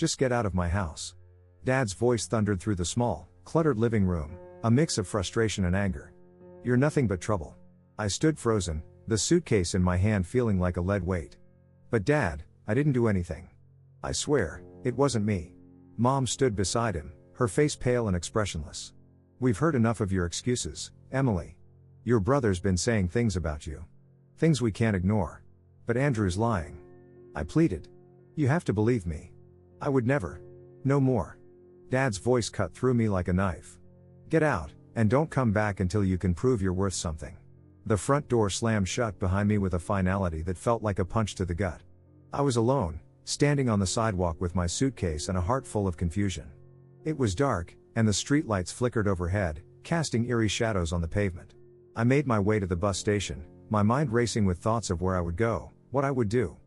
Just get out of my house. Dad's voice thundered through the small, cluttered living room, a mix of frustration and anger. You're nothing but trouble. I stood frozen, the suitcase in my hand feeling like a lead weight. But Dad, I didn't do anything. I swear, it wasn't me. Mom stood beside him, her face pale and expressionless. We've heard enough of your excuses, Emily. Your brother's been saying things about you. Things we can't ignore. But Andrew's lying. I pleaded. You have to believe me. I would never. No more. Dad's voice cut through me like a knife. Get out, and don't come back until you can prove you're worth something. The front door slammed shut behind me with a finality that felt like a punch to the gut. I was alone, standing on the sidewalk with my suitcase and a heart full of confusion. It was dark, and the streetlights flickered overhead, casting eerie shadows on the pavement. I made my way to the bus station, my mind racing with thoughts of where I would go, what I would do.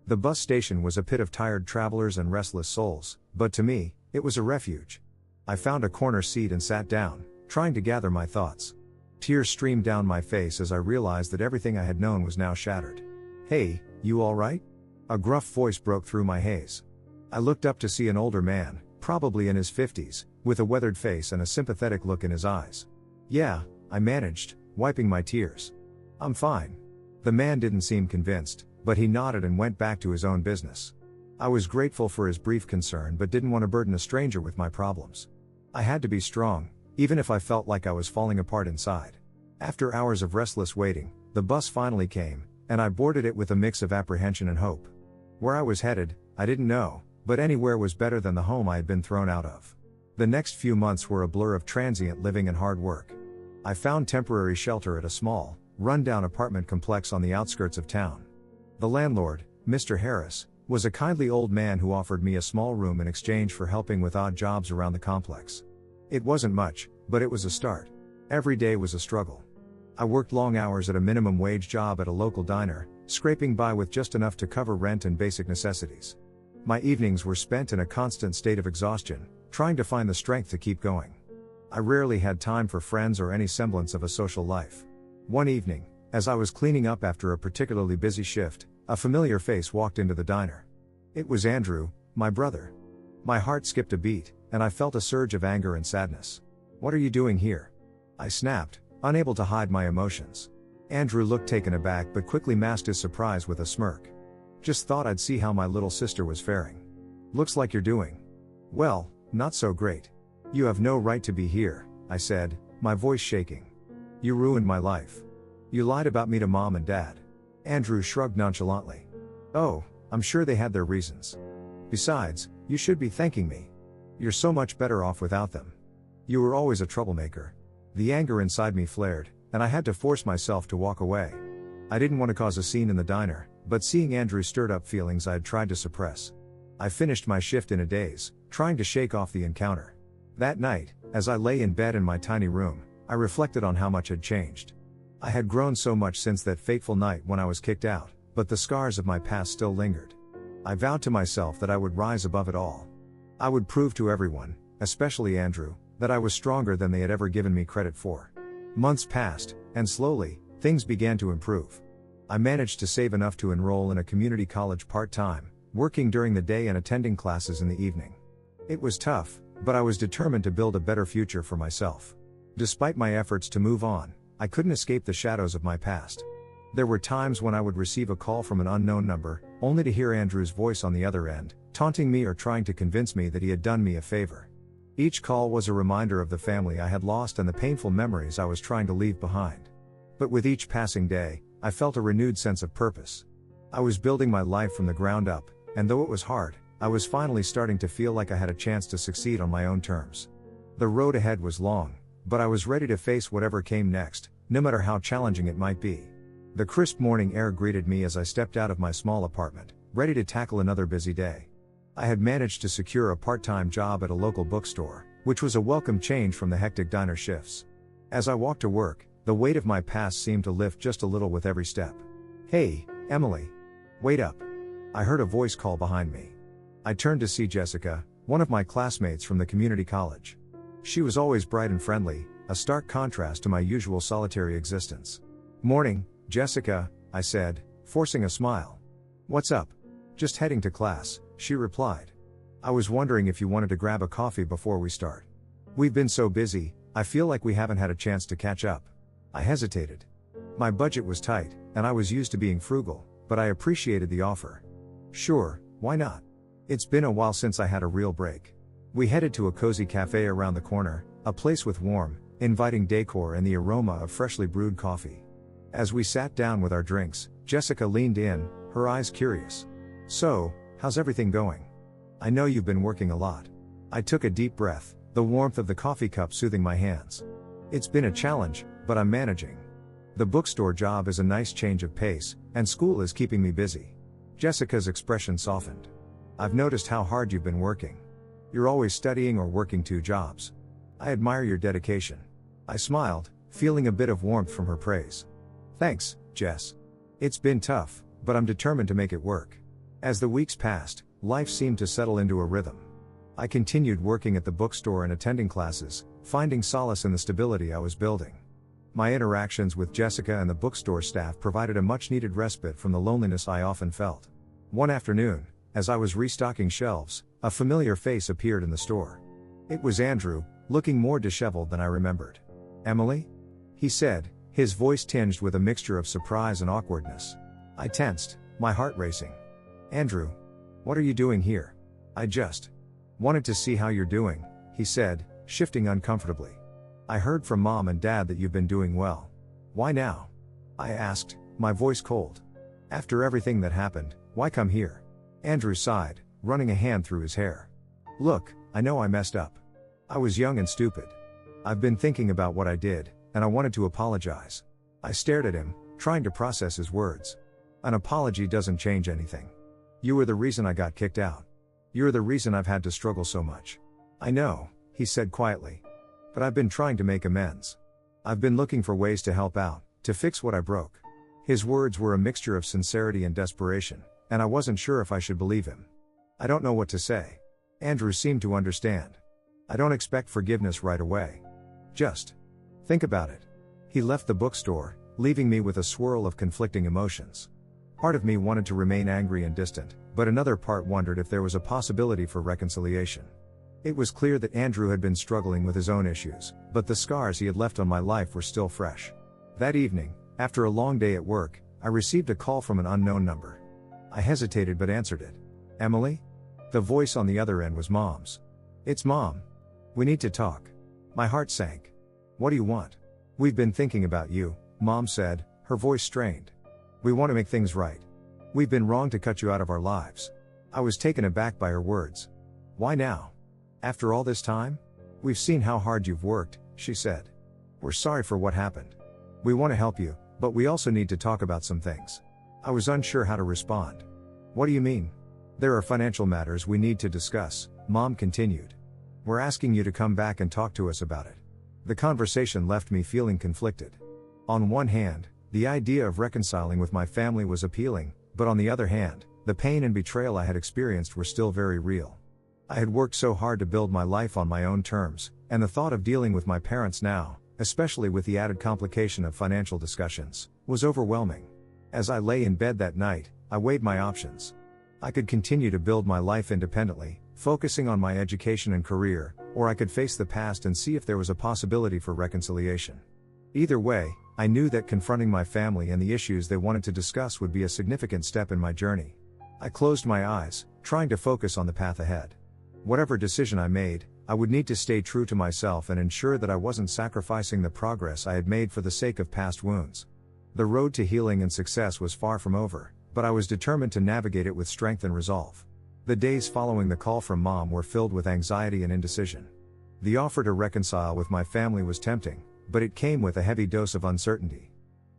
The bus station was a pit of tired travelers and restless souls, but to me, it was a refuge. I found a corner seat and sat down, trying to gather my thoughts. Tears streamed down my face as I realized that everything I had known was now shattered. Hey, you alright? A gruff voice broke through my haze. I looked up to see an older man, probably in his 50s, with a weathered face and a sympathetic look in his eyes. Yeah, I managed, wiping my tears. I'm fine. The man didn't seem convinced, but he nodded and went back to his own business. I was grateful for his brief concern but didn't want to burden a stranger with my problems. I had to be strong, even if I felt like I was falling apart inside. After hours of restless waiting, the bus finally came, and I boarded it with a mix of apprehension and hope. Where I was headed, I didn't know, but anywhere was better than the home I had been thrown out of. The next few months were a blur of transient living and hard work. I found temporary shelter at a small, run-down apartment complex on the outskirts of town. The landlord, Mr. Harris, was a kindly old man who offered me a small room in exchange for helping with odd jobs around the complex. It wasn't much, but it was a start. Every day was a struggle. I worked long hours at a minimum wage job at a local diner, scraping by with just enough to cover rent and basic necessities. My evenings were spent in a constant state of exhaustion, trying to find the strength to keep going. I rarely had time for friends or any semblance of a social life. One evening, as I was cleaning up after a particularly busy shift, a familiar face walked into the diner. It was Andrew, my brother. My heart skipped a beat, and I felt a surge of anger and sadness. What are you doing here? I snapped, unable to hide my emotions. Andrew looked taken aback but quickly masked his surprise with a smirk. Just thought I'd see how my little sister was faring. Looks like you're doing well, not so great. You have no right to be here, I said, my voice shaking. You ruined my life. You lied about me to Mom and Dad. Andrew shrugged nonchalantly. Oh, I'm sure they had their reasons. Besides, you should be thanking me. You're so much better off without them. You were always a troublemaker. The anger inside me flared, and I had to force myself to walk away. I didn't want to cause a scene in the diner, but seeing Andrew stirred up feelings I had tried to suppress. I finished my shift in a daze, trying to shake off the encounter. That night, as I lay in bed in my tiny room, I reflected on how much had changed. I had grown so much since that fateful night when I was kicked out, but the scars of my past still lingered. I vowed to myself that I would rise above it all. I would prove to everyone, especially Andrew, that I was stronger than they had ever given me credit for. Months passed, and slowly, things began to improve. I managed to save enough to enroll in a community college part-time, working during the day and attending classes in the evening. It was tough, but I was determined to build a better future for myself. Despite my efforts to move on, I couldn't escape the shadows of my past. There were times when I would receive a call from an unknown number, only to hear Andrew's voice on the other end, taunting me or trying to convince me that he had done me a favor. Each call was a reminder of the family I had lost and the painful memories I was trying to leave behind. But with each passing day, I felt a renewed sense of purpose. I was building my life from the ground up, and though it was hard, I was finally starting to feel like I had a chance to succeed on my own terms. The road ahead was long, but I was ready to face whatever came next, no matter how challenging it might be. The crisp morning air greeted me as I stepped out of my small apartment, ready to tackle another busy day. I had managed to secure a part-time job at a local bookstore, which was a welcome change from the hectic diner shifts. As I walked to work, the weight of my past seemed to lift just a little with every step. Hey, Emily. Wait up. I heard a voice call behind me. I turned to see Jessica, one of my classmates from the community college. She was always bright and friendly, a stark contrast to my usual solitary existence. Morning, Jessica, I said, forcing a smile. What's up? Just heading to class, she replied. I was wondering if you wanted to grab a coffee before we start. We've been so busy, I feel like we haven't had a chance to catch up. I hesitated. My budget was tight, and I was used to being frugal, but I appreciated the offer. Sure, why not? It's been a while since I had a real break. We headed to a cozy cafe around the corner, a place with warm, inviting decor and the aroma of freshly brewed coffee. As we sat down with our drinks, Jessica leaned in, her eyes curious. So, how's everything going? I know you've been working a lot. I took a deep breath, the warmth of the coffee cup soothing my hands. It's been a challenge, but I'm managing. The bookstore job is a nice change of pace, and school is keeping me busy. Jessica's expression softened. I've noticed how hard you've been working. You're always studying or working 2 jobs. I admire your dedication. I smiled, feeling a bit of warmth from her praise. Thanks, Jess. It's been tough, but I'm determined to make it work. As the weeks passed, life seemed to settle into a rhythm. I continued working at the bookstore and attending classes, finding solace in the stability I was building. My interactions with Jessica and the bookstore staff provided a much-needed respite from the loneliness I often felt. One afternoon, as I was restocking shelves, a familiar face appeared in the store. It was Andrew, looking more disheveled than I remembered. "Emily?" he said, his voice tinged with a mixture of surprise and awkwardness. I tensed, my heart racing. "Andrew, what are you doing here?" "I just wanted to see how you're doing," he said, shifting uncomfortably. "I heard from Mom and Dad that you've been doing well. Why now?" I asked, my voice cold. "After everything that happened, why come here?" Andrew sighed, running a hand through his hair. "Look, I know I messed up. I was young and stupid. I've been thinking about what I did, and I wanted to apologize." I stared at him, trying to process his words. "An apology doesn't change anything. You were the reason I got kicked out. You're the reason I've had to struggle so much." "I know," he said quietly. "But I've been trying to make amends. I've been looking for ways to help out, to fix what I broke." His words were a mixture of sincerity and desperation, and I wasn't sure if I should believe him. "I don't know what to say." Andrew seemed to understand. "I don't expect forgiveness right away. Just think about it." He left the bookstore, leaving me with a swirl of conflicting emotions. Part of me wanted to remain angry and distant, but another part wondered if there was a possibility for reconciliation. It was clear that Andrew had been struggling with his own issues, but the scars he had left on my life were still fresh. That evening, after a long day at work, I received a call from an unknown number. I hesitated but answered it. "Emily?" The voice on the other end was Mom's. "It's Mom. We need to talk." My heart sank. "What do you want?" "We've been thinking about you," Mom said, her voice strained. "We want to make things right. We've been wrong to cut you out of our lives." I was taken aback by her words. "Why now? After all this time? We've seen how hard you've worked," she said. "We're sorry for what happened. We want to help you, but we also need to talk about some things." I was unsure how to respond. "What do you mean?" "There are financial matters we need to discuss," Mom continued. "We're asking you to come back and talk to us about it." The conversation left me feeling conflicted. On one hand, the idea of reconciling with my family was appealing, but on the other hand, the pain and betrayal I had experienced were still very real. I had worked so hard to build my life on my own terms, and the thought of dealing with my parents now, especially with the added complication of financial discussions, was overwhelming. As I lay in bed that night, I weighed my options. I could continue to build my life independently, focusing on my education and career, or I could face the past and see if there was a possibility for reconciliation. Either way, I knew that confronting my family and the issues they wanted to discuss would be a significant step in my journey. I closed my eyes, trying to focus on the path ahead. Whatever decision I made, I would need to stay true to myself and ensure that I wasn't sacrificing the progress I had made for the sake of past wounds. The road to healing and success was far from over, but I was determined to navigate it with strength and resolve. The days following the call from Mom were filled with anxiety and indecision. The offer to reconcile with my family was tempting, but it came with a heavy dose of uncertainty.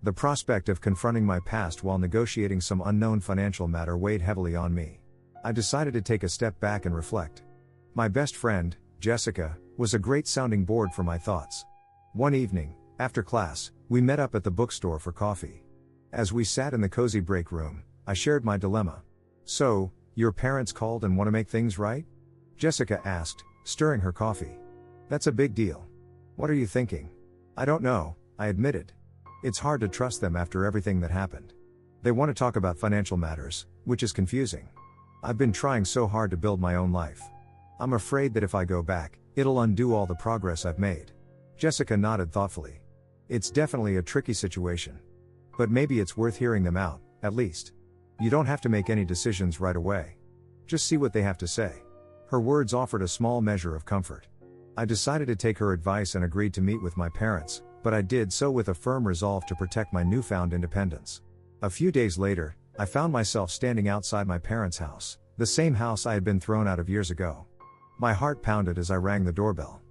The prospect of confronting my past while negotiating some unknown financial matter weighed heavily on me. I decided to take a step back and reflect. My best friend, Jessica, was a great sounding board for my thoughts. One evening, after class, we met up at the bookstore for coffee. As we sat in the cozy break room, I shared my dilemma. "So, your parents called and want to make things right?" Jessica asked, stirring her coffee. "That's a big deal. What are you thinking?" "I don't know," I admitted. "It's hard to trust them after everything that happened. They want to talk about financial matters, which is confusing." I've been trying so hard to build my own life. I'm afraid that if I go back, it'll undo all the progress I've made. Jessica nodded thoughtfully. It's definitely a tricky situation. But maybe it's worth hearing them out, at least. You don't have to make any decisions right away. Just see what they have to say. Her words offered a small measure of comfort. I decided to take her advice and agreed to meet with my parents, but I did so with a firm resolve to protect my newfound independence. A few days later, I found myself standing outside my parents' house, the same house I had been thrown out of years ago. My heart pounded as I rang the doorbell.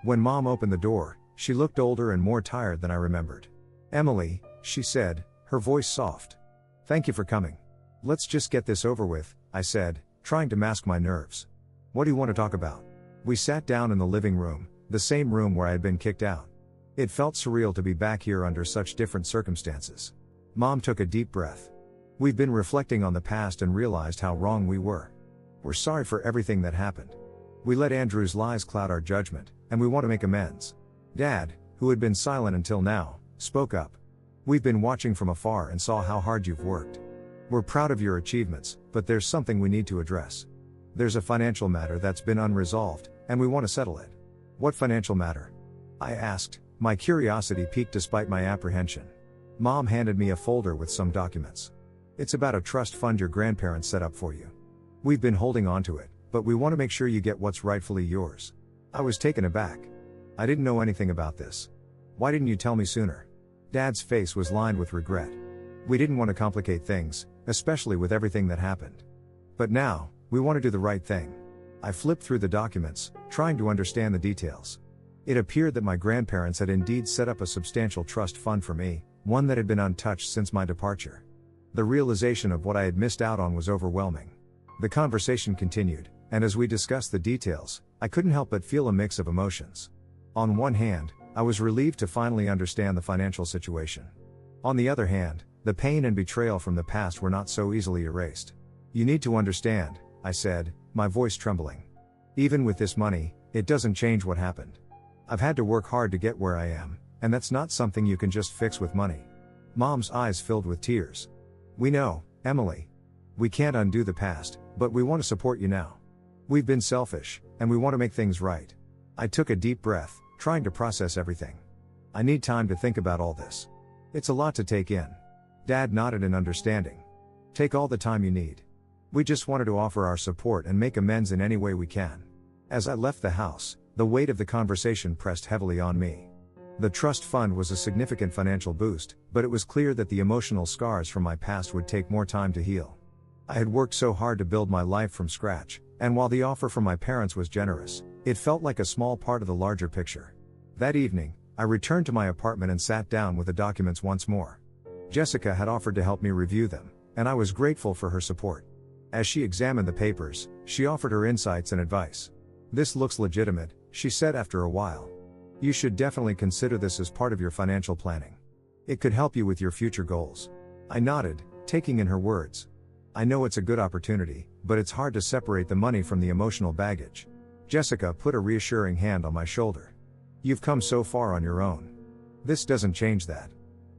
When Mom opened the door, she looked older and more tired than I remembered. "Emily," she said, her voice soft. "Thank you for coming. Let's just get this over with," I said, trying to mask my nerves. "What do you want to talk about?" We sat down in the living room, the same room where I had been kicked out. It felt surreal to be back here under such different circumstances. Mom took a deep breath. "We've been reflecting on the past and realized how wrong we were. We're sorry for everything that happened. We let Andrew's lies cloud our judgment, and we want to make amends." Dad, who had been silent until now, spoke up. "We've been watching from afar and saw how hard you've worked. We're proud of your achievements, but there's something we need to address. There's a financial matter that's been unresolved, and we want to settle it." "What financial matter?" I asked, my curiosity piqued despite my apprehension. Mom handed me a folder with some documents. "It's about a trust fund your grandparents set up for you. We've been holding on to it, but we want to make sure you get what's rightfully yours." I was taken aback. I didn't know anything about this. "Why didn't you tell me sooner?" Dad's face was lined with regret. "We didn't want to complicate things, especially with everything that happened. But now, we want to do the right thing." I flipped through the documents, trying to understand the details. It appeared that my grandparents had indeed set up a substantial trust fund for me, one that had been untouched since my departure. The realization of what I had missed out on was overwhelming. The conversation continued, and as we discussed the details, I couldn't help but feel a mix of emotions. On one hand, I was relieved to finally understand the financial situation. On the other hand, the pain and betrayal from the past were not so easily erased. "You need to understand," I said, my voice trembling. "Even with this money, it doesn't change what happened. I've had to work hard to get where I am, and that's not something you can just fix with money." Mom's eyes filled with tears. "We know, Emily. We can't undo the past, but we want to support you now. We've been selfish, and we want to make things right." I took a deep breath, trying to process everything. "I need time to think about all this. It's a lot to take in." Dad nodded in understanding. "Take all the time you need. We just wanted to offer our support and make amends in any way we can." As I left the house, the weight of the conversation pressed heavily on me. The trust fund was a significant financial boost, but it was clear that the emotional scars from my past would take more time to heal. I had worked so hard to build my life from scratch, and while the offer from my parents was generous, it felt like a small part of the larger picture. That evening, I returned to my apartment and sat down with the documents once more. Jessica had offered to help me review them, and I was grateful for her support. As she examined the papers, she offered her insights and advice. "This looks legitimate," she said after a while. "You should definitely consider this as part of your financial planning. It could help you with your future goals." I nodded, taking in her words. "I know it's a good opportunity, but it's hard to separate the money from the emotional baggage." Jessica put a reassuring hand on my shoulder. "You've come so far on your own. This doesn't change that.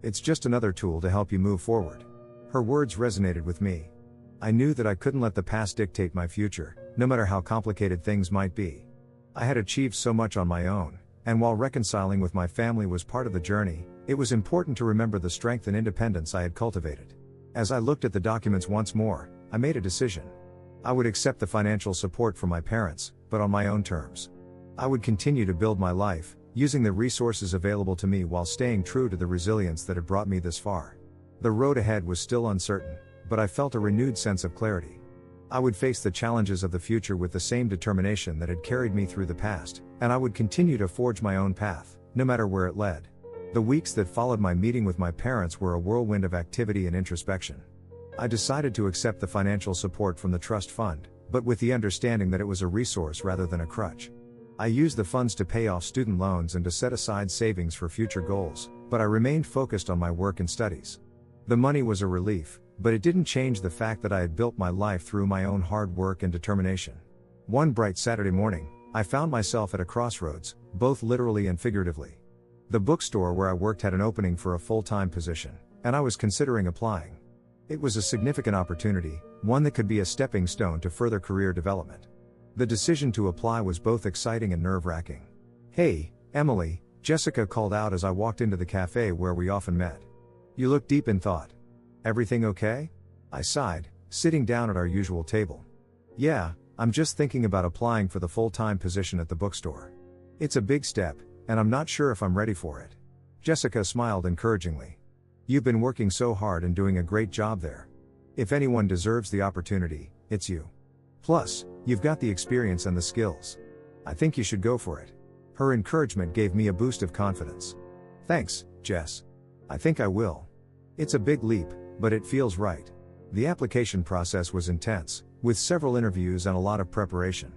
It's just another tool to help you move forward." Her words resonated with me. I knew that I couldn't let the past dictate my future, no matter how complicated things might be. I had achieved so much on my own, and while reconciling with my family was part of the journey, it was important to remember the strength and independence I had cultivated. As I looked at the documents once more, I made a decision. I would accept the financial support from my parents, but on my own terms. I would continue to build my life, using the resources available to me while staying true to the resilience that had brought me this far. The road ahead was still uncertain, but I felt a renewed sense of clarity. I would face the challenges of the future with the same determination that had carried me through the past, and I would continue to forge my own path, no matter where it led. The weeks that followed my meeting with my parents were a whirlwind of activity and introspection. I decided to accept the financial support from the trust fund, but with the understanding that it was a resource rather than a crutch. I used the funds to pay off student loans and to set aside savings for future goals, but I remained focused on my work and studies. The money was a relief, but it didn't change the fact that I had built my life through my own hard work and determination. One bright Saturday morning, I found myself at a crossroads, both literally and figuratively. The bookstore where I worked had an opening for a full-time position, and I was considering applying. It was a significant opportunity, one that could be a stepping stone to further career development. The decision to apply was both exciting and nerve-wracking. "Hey, Emily," Jessica called out as I walked into the cafe where we often met. "You look deep in thought. Everything okay?" I sighed, sitting down at our usual table. "Yeah, I'm just thinking about applying for the full-time position at the bookstore. It's a big step, and I'm not sure if I'm ready for it." Jessica smiled encouragingly. "You've been working so hard and doing a great job there. If anyone deserves the opportunity, it's you. Plus, you've got the experience and the skills. I think you should go for it." Her encouragement gave me a boost of confidence. "Thanks, Jess. I think I will. It's a big leap, but it feels right." The application process was intense, with several interviews and a lot of preparation.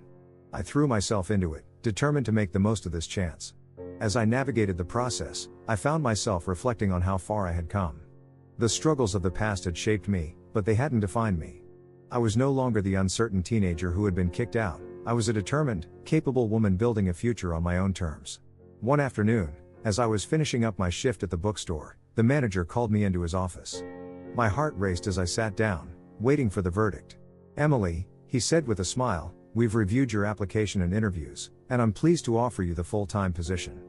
I threw myself into it, determined to make the most of this chance. As I navigated the process, I found myself reflecting on how far I had come. The struggles of the past had shaped me, but they hadn't defined me. I was no longer the uncertain teenager who had been kicked out. I was a determined, capable woman building a future on my own terms. One afternoon, as I was finishing up my shift at the bookstore, the manager called me into his office. My heart raced as I sat down, waiting for the verdict. "Emily," he said with a smile, "we've reviewed your application and interviews, and I'm pleased to offer you the full-time position.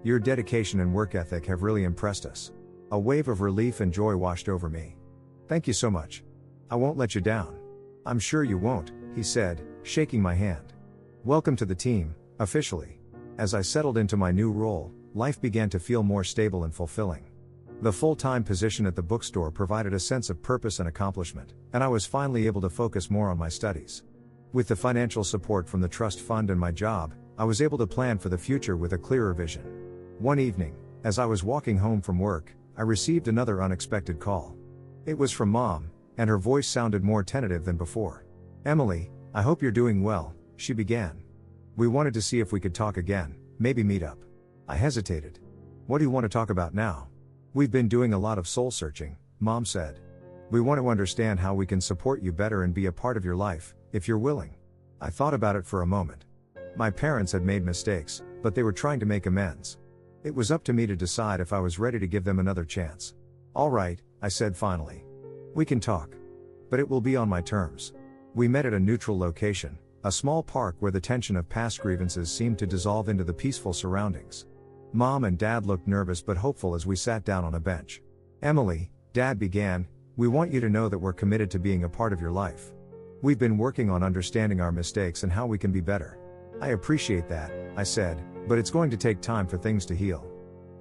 Your dedication and work ethic have really impressed us." A wave of relief and joy washed over me. "Thank you so much. I won't let you down." "I'm sure you won't," he said, shaking my hand. "Welcome to the team, officially." As I settled into my new role, life began to feel more stable and fulfilling. The full-time position at the bookstore provided a sense of purpose and accomplishment, and I was finally able to focus more on my studies. With the financial support from the trust fund and my job, I was able to plan for the future with a clearer vision. One evening, as I was walking home from work, I received another unexpected call. It was from Mom, and her voice sounded more tentative than before. "Emily, I hope you're doing well," she began. "We wanted to see if we could talk again, maybe meet up." I hesitated. "What do you want to talk about now?" "We've been doing a lot of soul searching," Mom said. "We want to understand how we can support you better and be a part of your life, if you're willing." I thought about it for a moment. My parents had made mistakes, but they were trying to make amends. It was up to me to decide if I was ready to give them another chance. "All right," I said finally. "We can talk. But it will be on my terms." We met at a neutral location, a small park where the tension of past grievances seemed to dissolve into the peaceful surroundings. Mom and Dad looked nervous but hopeful as we sat down on a bench. "Emily," Dad began, "we want you to know that we're committed to being a part of your life. We've been working on understanding our mistakes and how we can be better." "I appreciate that," I said, "but it's going to take time for things to heal.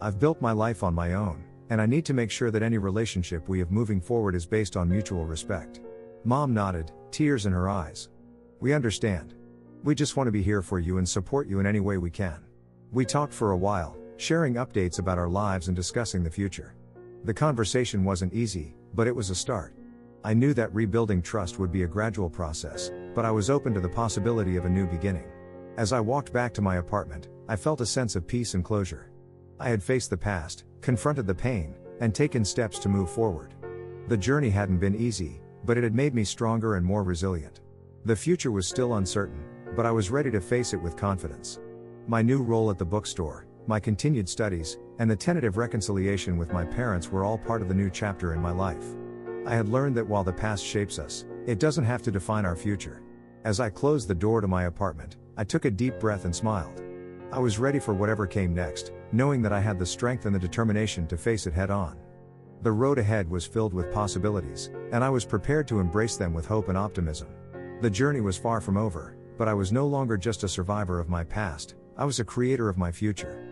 I've built my life on my own, and I need to make sure that any relationship we have moving forward is based on mutual respect." Mom nodded, tears in her eyes. "We understand. We just want to be here for you and support you in any way we can." We talked for a while, sharing updates about our lives and discussing the future. The conversation wasn't easy, but it was a start. I knew that rebuilding trust would be a gradual process, but I was open to the possibility of a new beginning. As I walked back to my apartment, I felt a sense of peace and closure. I had faced the past, confronted the pain, and taken steps to move forward. The journey hadn't been easy, but it had made me stronger and more resilient. The future was still uncertain, but I was ready to face it with confidence. My new role at the bookstore, my continued studies, and the tentative reconciliation with my parents were all part of the new chapter in my life. I had learned that while the past shapes us, it doesn't have to define our future. As I closed the door to my apartment, I took a deep breath and smiled. I was ready for whatever came next, knowing that I had the strength and the determination to face it head on. The road ahead was filled with possibilities, and I was prepared to embrace them with hope and optimism. The journey was far from over, but I was no longer just a survivor of my past, I was a creator of my future.